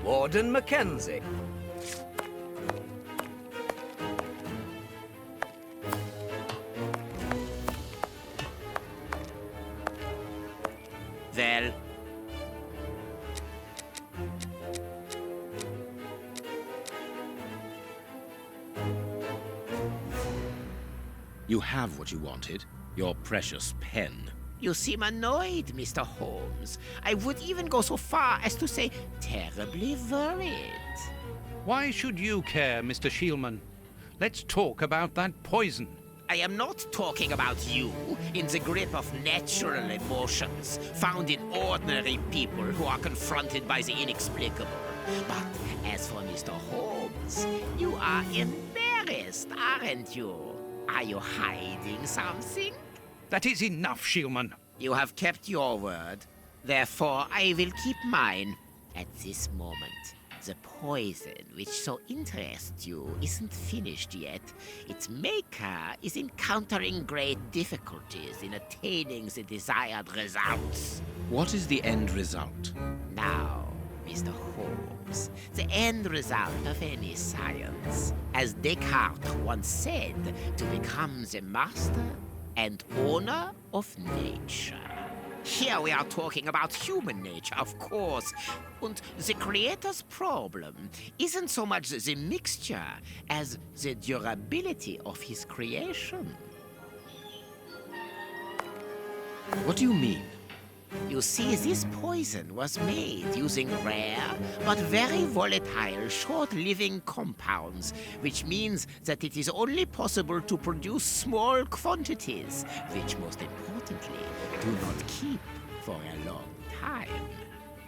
Warden Mackenzie. Well, You have what you wanted, your precious pen. you seem annoyed, Mr. Holmes. I would even go so far as to say terribly worried. Why should you care, Mr. Shielman? Let's talk about that poison. I am not talking about you in the grip of natural emotions found in ordinary people who are confronted by the inexplicable. But as for Mr. Holmes, you are embarrassed, aren't you? Are you hiding something? That is enough, Shielman. You have kept your word. Therefore, I will keep mine. At this moment, the poison which so interests you isn't finished yet. Its maker is encountering great difficulties in attaining the desired results. What is the end result? Now, Mr. Holmes, the end result of any science, as Descartes once said, to become the master and owner of nature. Here we are talking about human nature, of course. And the creator's problem isn't so much the mixture as the durability of his creation. What do you mean? You see, this poison was made using rare but very volatile short-living compounds, which means that it is only possible to produce small quantities, which most importantly do not keep for a long time.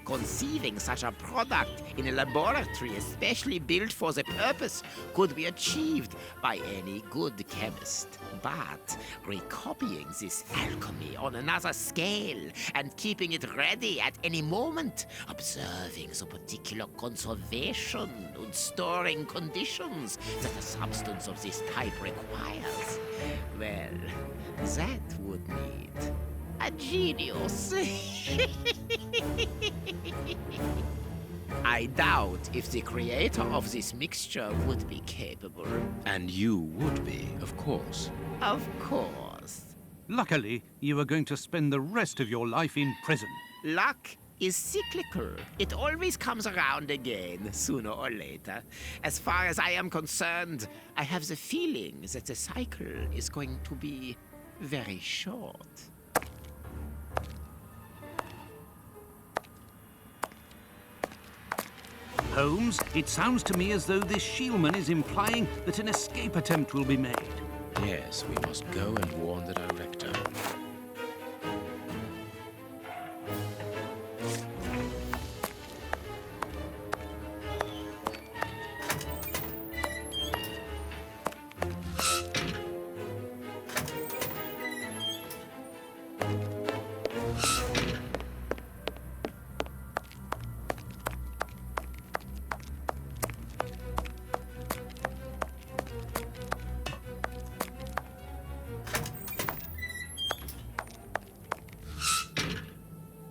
Conceiving such a product in a laboratory especially built for the purpose could be achieved by any good chemist. But recopying this alchemy on another scale and keeping it ready at any moment, observing the particular conservation and storing conditions that a substance of this type requires, well, that would need a genius. I doubt if the creator of this mixture would be capable. And you would be, of course. Of course. Luckily, you are going to spend the rest of your life in prison. Luck is cyclical. It always comes around again, sooner or later. As far as I am concerned, I have the feeling that the cycle is going to be very short. Holmes, it sounds to me as though this Shielman is implying that an escape attempt will be made. Yes, we must go and warn the director.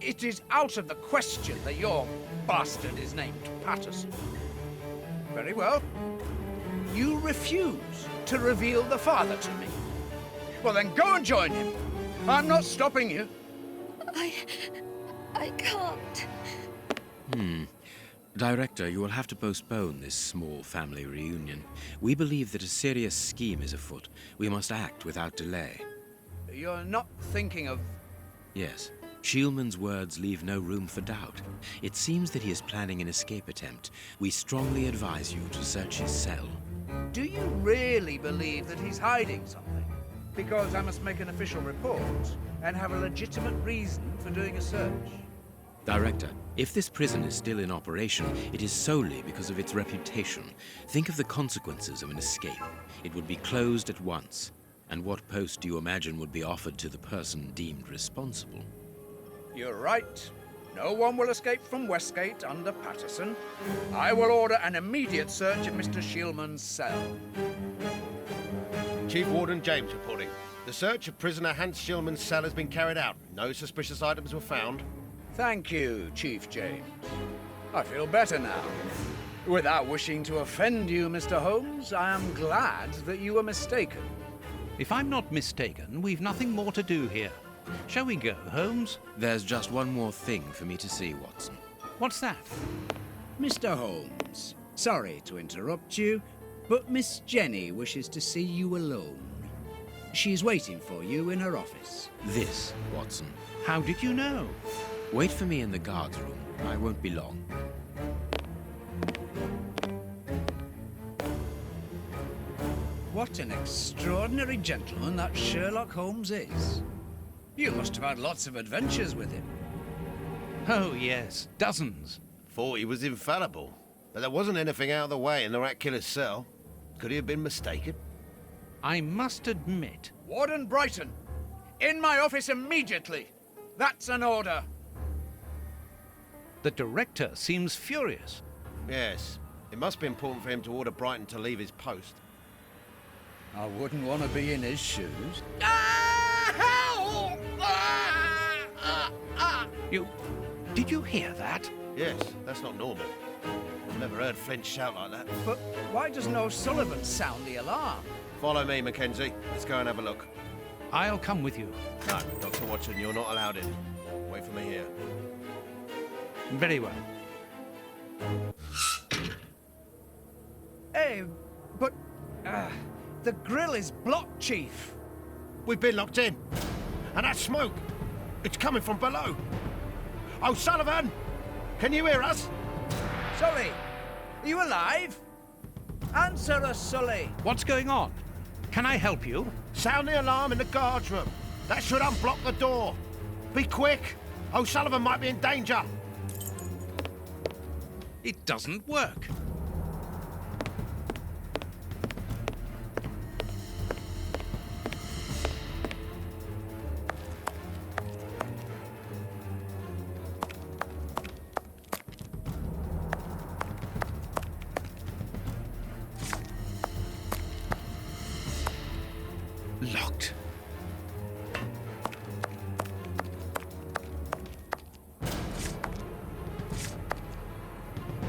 It is out of the question that your bastard is named Patterson. Very well. You refuse to reveal the father to me. Well, then go and join him. I'm not stopping you. I can't. Director, you will have to postpone this small family reunion. We believe that a serious scheme is afoot. We must act without delay. You're not thinking of... Yes. Shielman's words leave no room for doubt. It seems that he is planning an escape attempt. We strongly advise you to search his cell. Do you really believe that he's hiding something? Because I must make an official report and have a legitimate reason for doing a search. Director, if this prison is still in operation, it is solely because of its reputation. Think of the consequences of an escape. It would be closed at once. And what post do you imagine would be offered to the person deemed responsible? You're right. No one will escape from Westgate under Patterson. I will order an immediate search of Mr. Shielman's cell. Chief Warden James reporting. The search of prisoner Hans Shielman's cell has been carried out. No suspicious items were found. Thank you, Chief James. I feel better now. Without wishing to offend you, Mr. Holmes, I am glad that you were mistaken. If I'm not mistaken, we've nothing more to do here. Shall we go, Holmes? There's just one more thing for me to see, Watson. What's that? Mr. Holmes, sorry to interrupt you, but Miss Jenny wishes to see you alone. She's waiting for you in her office. This, Watson. How did you know? Wait for me in the guard's room. I won't be long. What an extraordinary gentleman that Sherlock Holmes is. You must have had lots of adventures with him. Oh, yes, dozens. Thought he was infallible, but there wasn't anything out of the way in the rat killer's cell. Could he have been mistaken? I must admit, Warden Brighton, in my office immediately. That's an order. the director seems furious. Yes. It must be important for him to order Brighton to leave his post. I wouldn't want to be in his shoes. Did you hear that? Yes, that's not normal. I've never heard Flint shout like that. But why doesn't O'Sullivan sound the alarm? Follow me, Mackenzie. Let's go and have a look. I'll come with you. No, Dr. Watson, you're not allowed in. Wait for me here. Very well. Hey, but the grill is blocked, Chief. We've been locked in. And that smoke, it's coming from below. O'Sullivan, can you hear us? Sully, are you alive? Answer us, Sully. What's going on? Can I help you? Sound the alarm in the guard's room. That should unblock the door. Be quick. O'Sullivan might be in danger. It doesn't work. Locked.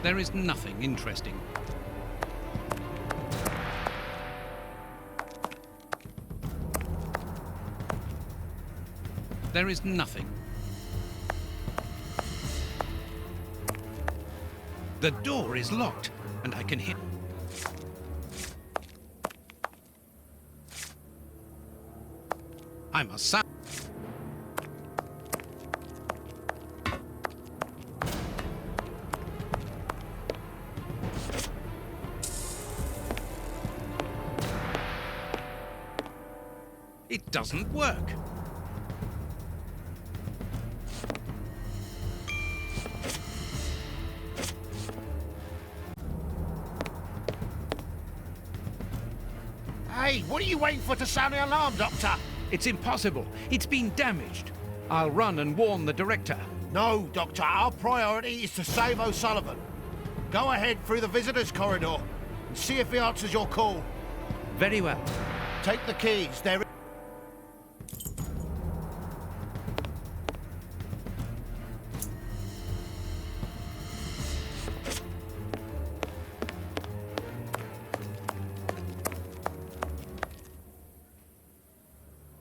There is nothing interesting. There is nothing. The door is locked, and I can hear... I must sound... It doesn't work. Hey, what are you waiting for to sound the alarm, Doctor? It's impossible. It's been damaged. I'll run and warn the director. No, Doctor. Our priority is to save O'Sullivan. Go ahead through the visitors' corridor and see if he answers your call. Very well. Take the keys. They're...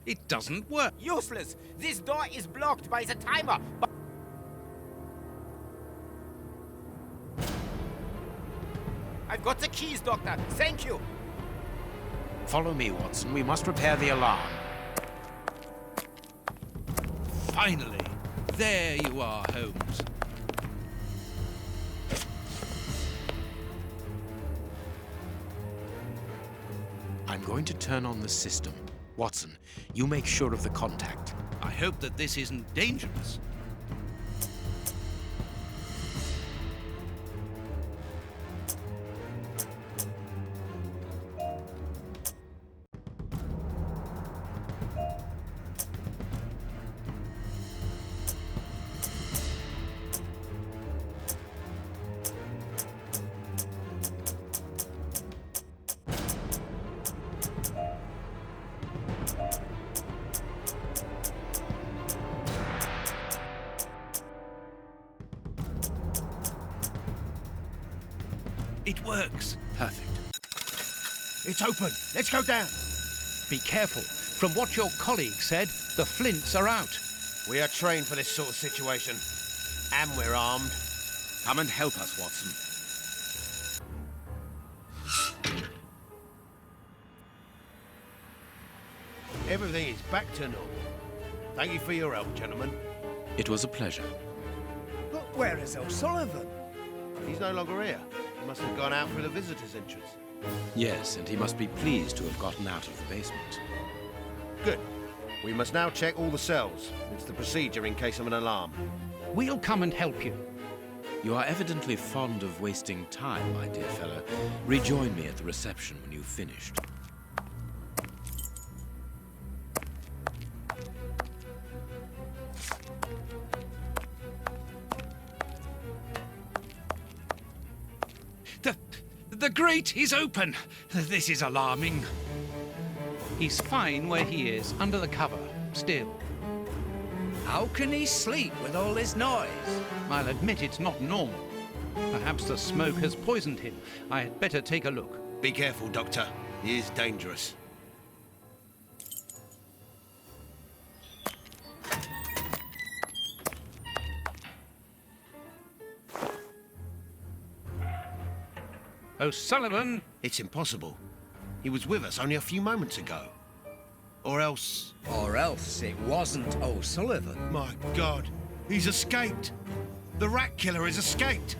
It doesn't work. Useless! This door is blocked by the timer. I've got the keys, Doctor. Thank you. Follow me, Watson. We must repair the alarm. Finally. There you are, Holmes. I'm going to turn on the system. Watson, you make sure of the contact. I hope that this isn't dangerous. It works. Perfect. It's open. Let's go down. Be careful. From what your colleague said, the flints are out. We are trained for this sort of situation. And we're armed. Come and help us, Watson. Everything is back to normal. Thank you for your help, gentlemen. It was a pleasure. But where is O'Sullivan? He's no longer here. He must have gone out through the visitor's entrance. Yes, and he must be pleased to have gotten out of the basement. Good. We must now check all the cells. It's the procedure in case of an alarm. We'll come and help you. You are evidently fond of wasting time, my dear fellow. Rejoin me at the reception when you've finished. The grate is open. This is alarming. He's fine where he is, under the cover, still. How can he sleep with all this noise? I'll admit it's not normal. Perhaps the smoke has poisoned him. I had better take a look. Be careful, Doctor. He is dangerous. O'Sullivan! It's impossible. He was with us only a few moments ago. Or else... Or else it wasn't O'Sullivan. My God, he's escaped. The rat killer has escaped.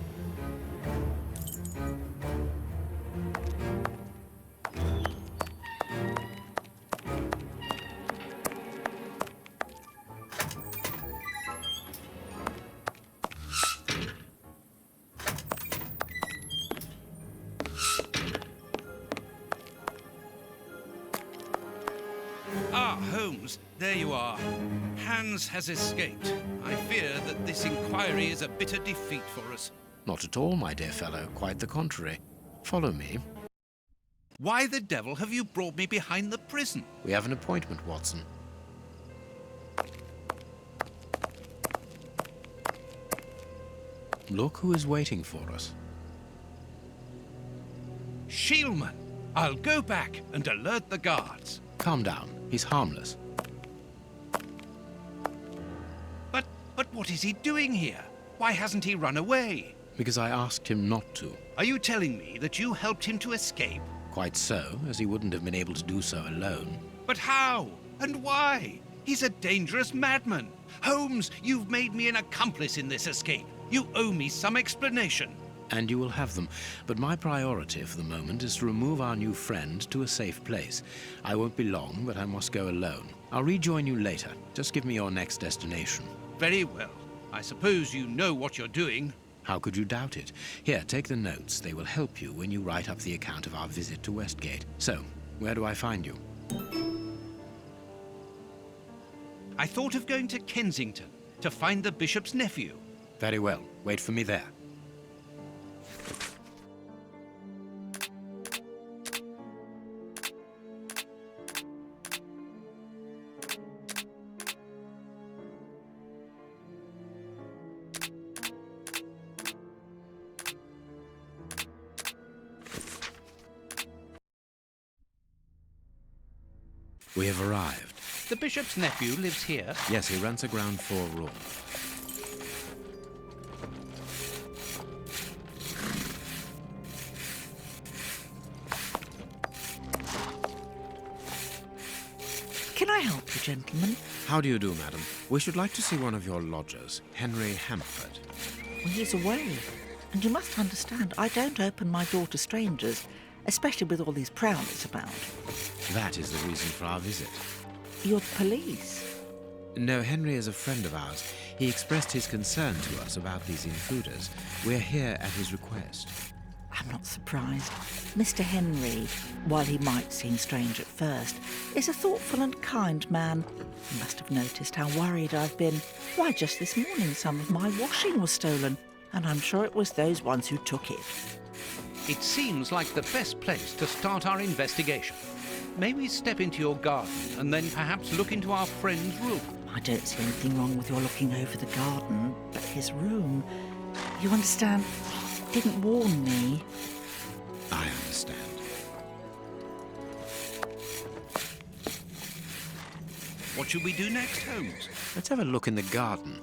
Ah, Holmes, there you are. Hans has escaped. I fear that this inquiry is a bitter defeat for us. Not at all, my dear fellow. Quite the contrary. Follow me. Why the devil have you brought me behind the prison? We have an appointment, Watson. Look who is waiting for us. Shielman, I'll go back and alert the guards. Calm down. He's harmless. But what is he doing here? Why hasn't he run away? Because I asked him not to. Are you telling me that you helped him to escape? Quite so, as he wouldn't have been able to do so alone. But how? And why? He's a dangerous madman. Holmes, you've made me an accomplice in this escape. You owe me some explanation. And you will have them. But my priority for the moment is to remove our new friend to a safe place. I won't be long, but I must go alone. I'll rejoin you later. Just give me your next destination. Very well. I suppose you know what you're doing. How could you doubt it? Here, take the notes. They will help you when you write up the account of our visit to Westgate. So, where do I find you? I thought of going to Kensington to find the bishop's nephew. Very well. Wait for me there. We have arrived. The bishop's nephew lives here. Yes, he rents a ground floor room. Can I help you, gentlemen? How do you do, madam? We should like to see one of your lodgers, Henry Hampford. Well, he's away. And you must understand, I don't open my door to strangers, especially with all these prowlers about. That is the reason for our visit. You're the police. No, Henry is a friend of ours. He expressed his concern to us about these intruders. We're here at his request. I'm not surprised. Mr. Henry, while he might seem strange at first, is a thoughtful and kind man. You must have noticed how worried I've been. Why, just this morning some of my washing was stolen, and I'm sure it was those ones who took it. It seems like the best place to start our investigation. May we step into your garden and then perhaps look into our friend's room? I don't see anything wrong with your looking over the garden, but his room... You understand, didn't warn me. I understand. What should we do next, Holmes? Let's have a look in the garden.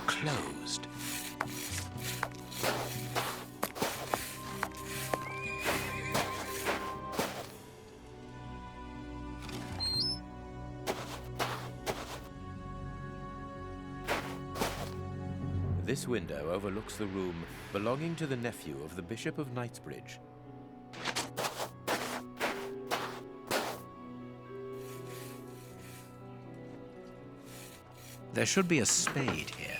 Closed. This window overlooks the room belonging to the nephew of the Bishop of Knightsbridge. There should be a spade here.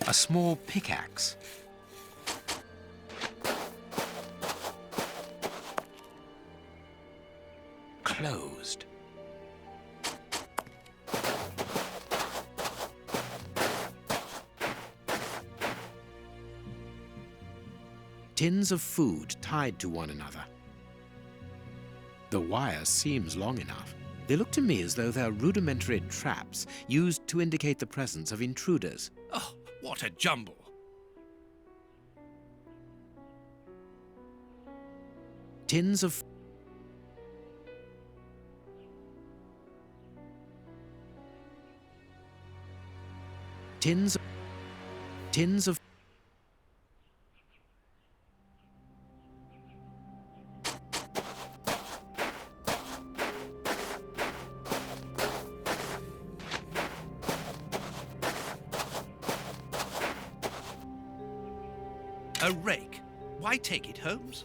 A small pickaxe. Closed. Tins of food tied to one another. The wire seems long enough. They look to me as though they're rudimentary traps used to indicate the presence of intruders. Oh, what a jumble! Tins of... Tins of... A rake. Why take it, Holmes?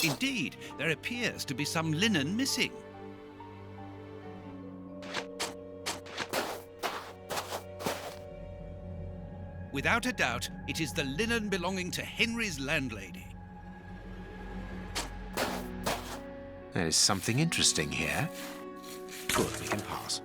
Indeed, there appears to be some linen missing. Without a doubt, it is the linen belonging to Henry's landlady. There is something interesting here. Good, we can pass.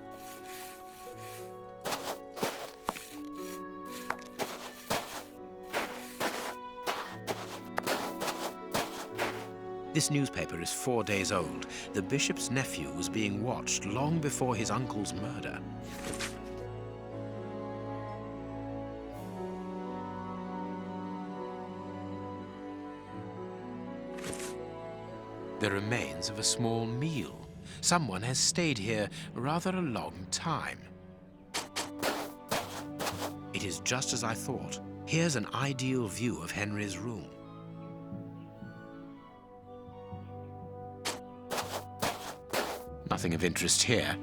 This newspaper is 4 days old. The bishop's nephew was being watched long before his uncle's murder. The remains of a small meal. Someone has stayed here rather a long time. It is just as I thought. Here's an ideal view of Henry's room. Nothing of interest here.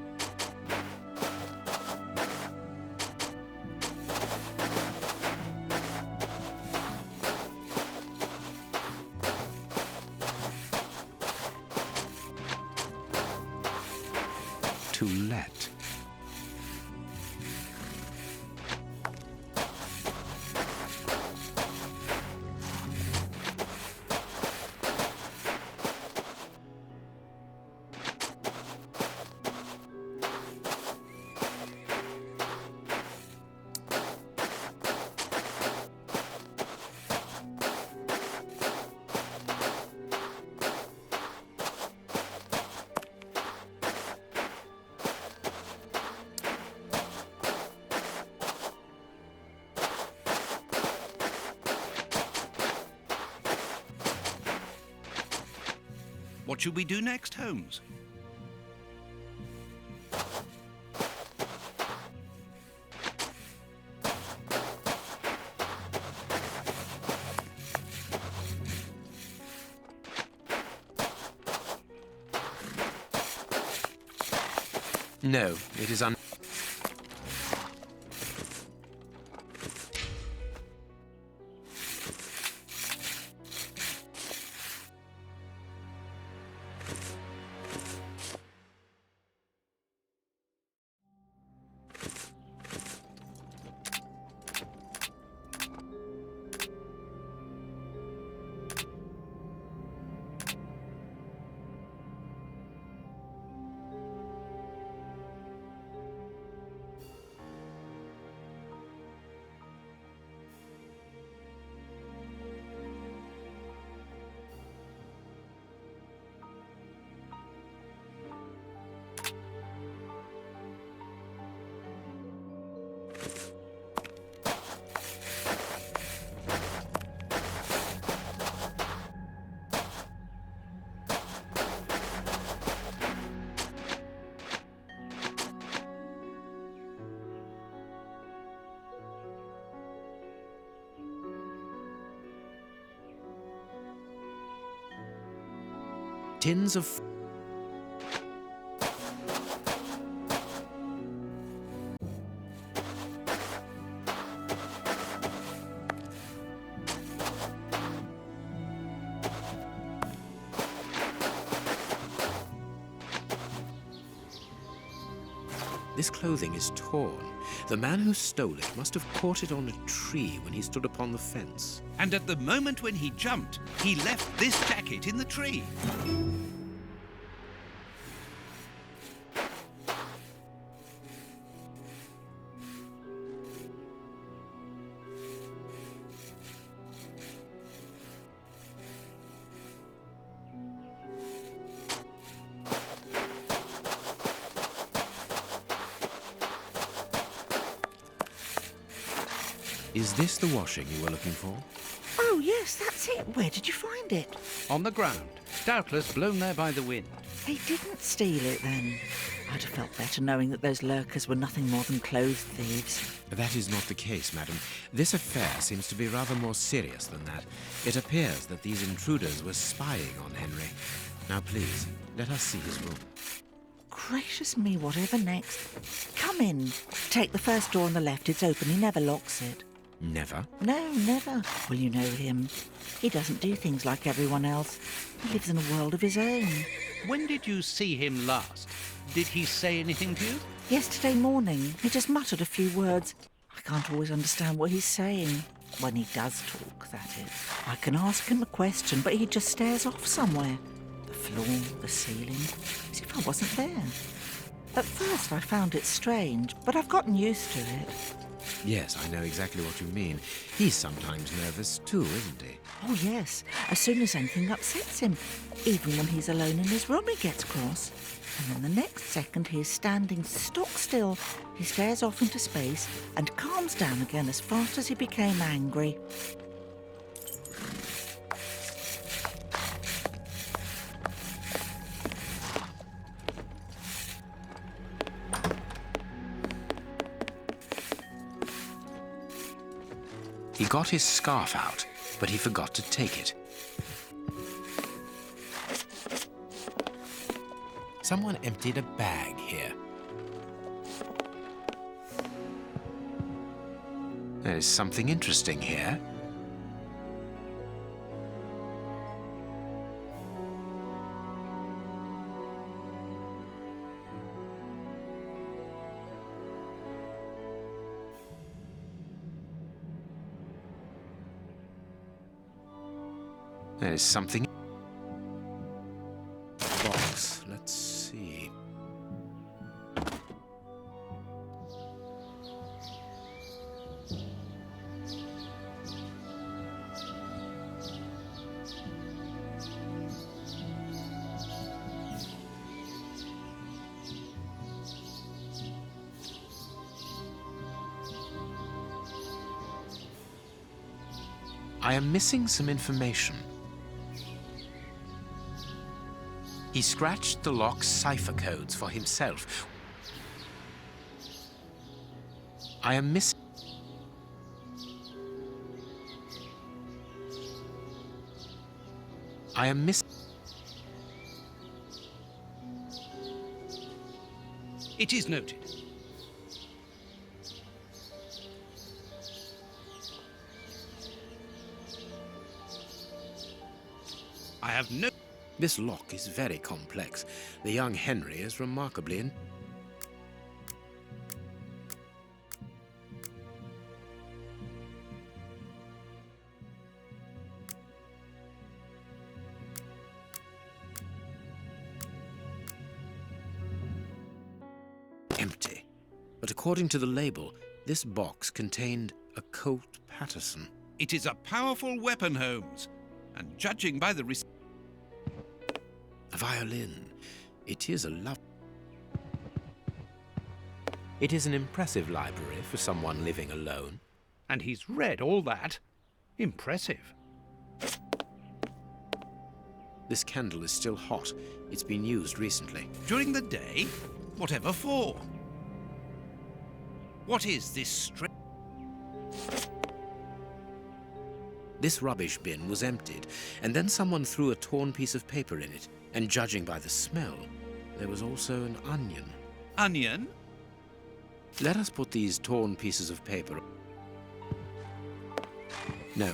To let. What should we do next, Holmes? No, it is Tins of... This clothing is torn. The man who stole it must have caught it on a tree when he stood upon the fence. And at the moment when he jumped, he left this jacket in the tree. Is this the washing you were looking for? Oh, yes, that's it. Where did you find it? On the ground, doubtless blown there by the wind. They didn't steal it, then. I'd have felt better knowing that those lurkers were nothing more than clothes thieves. That is not the case, madam. This affair seems to be rather more serious than that. It appears that these intruders were spying on Henry. Now, please, let us see his room. Gracious me, whatever next? Come in. Take the first door on the left. It's open. He never locks it. Never? No, never. Well, you know him. He doesn't do things like everyone else. He lives in a world of his own. When did you see him last? Did he say anything to you? Yesterday morning, he just muttered a few words. I can't always understand what he's saying. When he does talk, that is. I can ask him a question, but he just stares off somewhere. The floor, the ceiling, as if I wasn't there. At first I found it strange, but I've gotten used to it. Yes, I know exactly what you mean. He's sometimes nervous too, isn't he? Oh, yes. As soon as anything upsets him. Even when he's alone in his room, he gets cross. And then the next second he is standing stock still. He stares off into space and calms down again as fast as he became angry. He got his scarf out, but he forgot to take it. Someone emptied a bag here. There is something interesting here. There is something... Box. Let's see. I am missing some information. He scratched the lock's cipher codes for himself. I am missing... It is noted. I have no... This lock is very complex. The young Henry is remarkably empty. But according to the label, this box contained a Colt Patterson. It is a powerful weapon, Holmes. And judging by the... A violin. It is a love. It is an impressive library for someone living alone. And he's read all that. Impressive. This candle is still hot. It's been used recently. During the day? Whatever for? What is this This rubbish bin was emptied, and then someone threw a torn piece of paper in it. And judging by the smell, there was also an onion. Onion? Let us put these torn pieces of paper... No.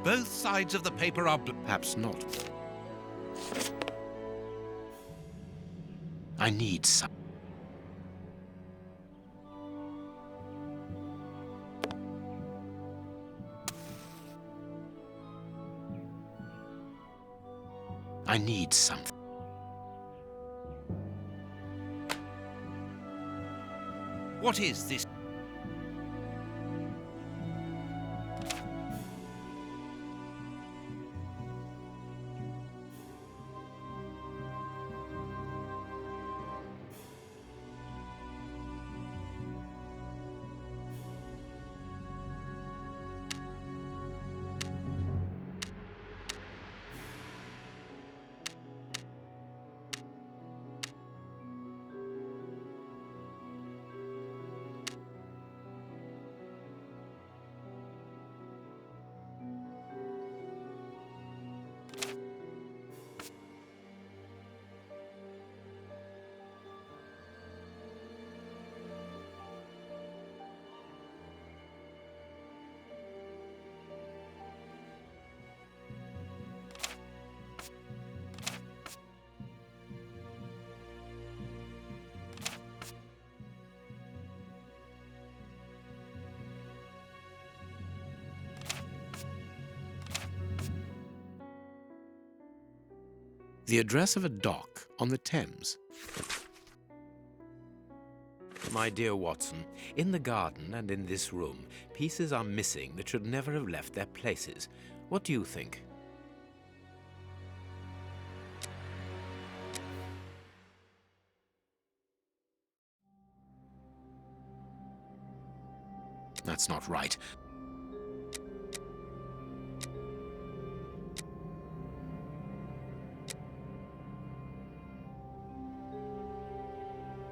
Both sides of the paper are Perhaps not. I need some. I need something. What is this? The address of a dock on the Thames. My dear Watson, in the garden and in this room, pieces are missing that should never have left their places. What do you think? That's not right.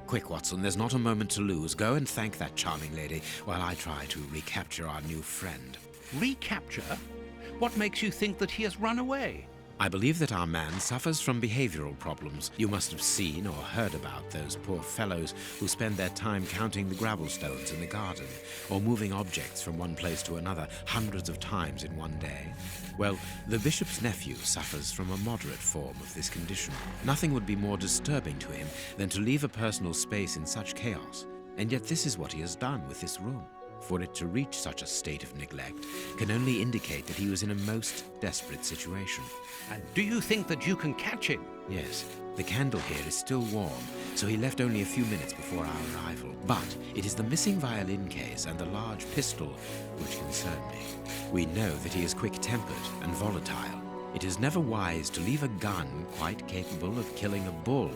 Quick, Watson, there's not a moment to lose. Go and thank that charming lady while I try to recapture our new friend. Recapture? What makes you think that he has run away? I believe that our man suffers from behavioral problems. You must have seen or heard about those poor fellows who spend their time counting the gravel stones in the garden, or moving objects from one place to another hundreds of times in one day. Well, the bishop's nephew suffers from a moderate form of this condition. Nothing would be more disturbing to him than to leave a personal space in such chaos, and yet this is what he has done with this room. For it to reach such a state of neglect can only indicate that he was in a most desperate situation. And do you think that you can catch him? Yes, the candle here is still warm, so he left only a few minutes before our arrival. But it is the missing violin case and the large pistol which concern me. We know that he is quick-tempered and volatile. It is never wise to leave a gun quite capable of killing a bull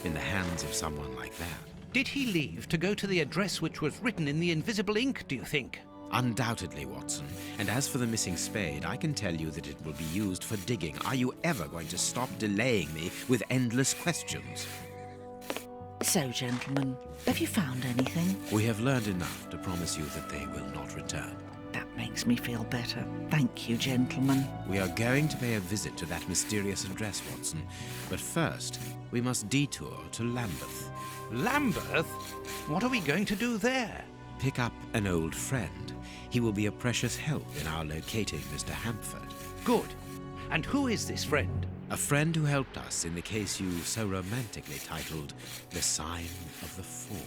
in the hands of someone like that. Did he leave to go to the address which was written in the invisible ink, do you think? Undoubtedly, Watson. And as for the missing spade, I can tell you that it will be used for digging. Are you ever going to stop delaying me with endless questions? So, gentlemen, have you found anything? We have learned enough to promise you that they will not return. That makes me feel better. Thank you, gentlemen. We are going to pay a visit to that mysterious address, Watson. But first, we must detour to Lambeth. Lambeth? What are we going to do there? Pick up an old friend. He will be a precious help in our locating Mr. Hampford. Good. And who is this friend? A friend who helped us in the case you so romantically titled The Sign of the Four.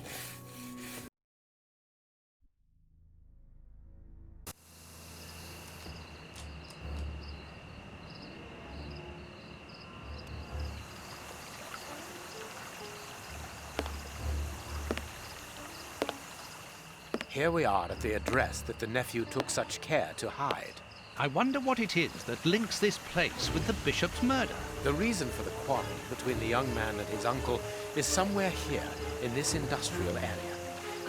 Here we are at the address that the nephew took such care to hide. I wonder what it is that links this place with the bishop's murder. The reason for the quarrel between the young man and his uncle is somewhere here in this industrial area.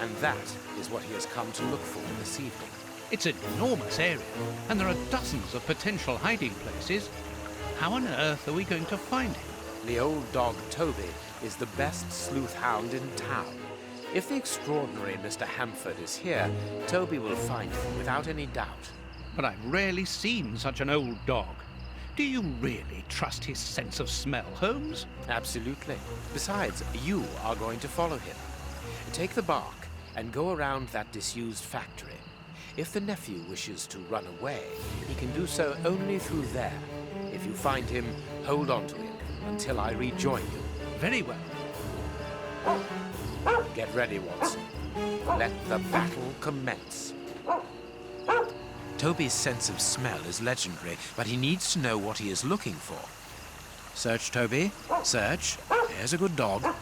And that is what he has come to look for this evening. It's an enormous area, and there are dozens of potential hiding places. How on earth are we going to find him? The old dog Toby is the best sleuth hound in town. If the extraordinary Mr. Hampford is here, Toby will find him without any doubt. But I've rarely seen such an old dog. Do you really trust his sense of smell, Holmes? Absolutely. Besides, you are going to follow him. Take the bark and go around that disused factory. If the nephew wishes to run away, he can do so only through there. If you find him, hold on to him until I rejoin you. Very well. Get ready, Watson. Let the battle commence. Toby's sense of smell is legendary, but he needs to know what he is looking for. Search, Toby. Search. There's a good dog.